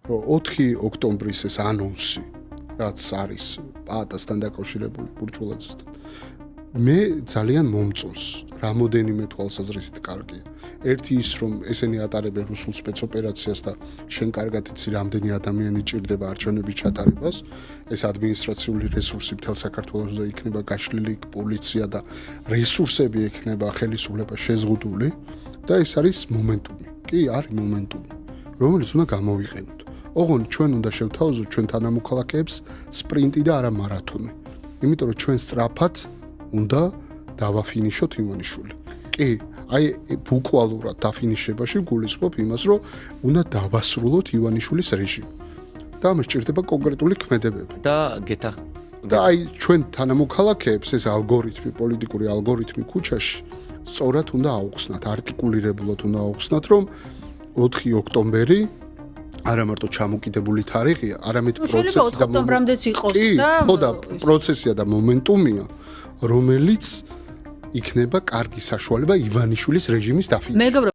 რომ 4 ოქტომბრის ეს ანონსი, რაც არის პაატასთან დაკავშირებული ბურჯულაძესთან, მე ძალიან მომწონს, რამოდენიმე თვალსაზრისით კარგია. ერთი ის, რომ ესენი ატარებენ რუსულ სპეცოპერაციას და შენ კარგად იცი, რამდენი ადამიანი ჭირდება არჩევნების ჩატარებას, ეს ადმინისტრაციული რესურსი მთელ საქართველოში იქნება გაშლილი, პოლიცია და რესურსები იქნება ხელისუფლება შეზღუდული და ეს არის მომენტუმი. კი, არის მომენტუმი, რომელიც უნდა გამოვიყენოთ. ოღონდ ჩვენ უნდა შევთავაზოთ ჩვენ თანამოქალაქეებს სპრინტი და არა მარათონი. იმიტომ რომ ჩვენ სწრაფად უნდა დავაფინიშოთ ივანიშვილი. კი, აი ბუკვალურად დაფინიშებაში გულისხმობ იმას, რომ უნდა დავასრულოთ ივანიშვილის რეჟიმი. და ამას ჭირდება კონკრეტული ქმედებები. და აი ჩვენ თანამოქალაქეებს ეს ალგორითმი, პოლიტიკური ალგორითმი ქუჩაში სწორად უნდა აუხსნათ, არტიკულირებულად უნდა აუხსნათ, რომ 4 ოქტომბერი არა მარტო ჩამოკიდებული თარიღია, არამედ პროცესი და ოქტომბრამდეც იყოს და ხო და პროცესია და მომენტუმია, რომელიც იქნება კარგი საშუალება ივანიშვილის რეჟიმის დაფინიშებას.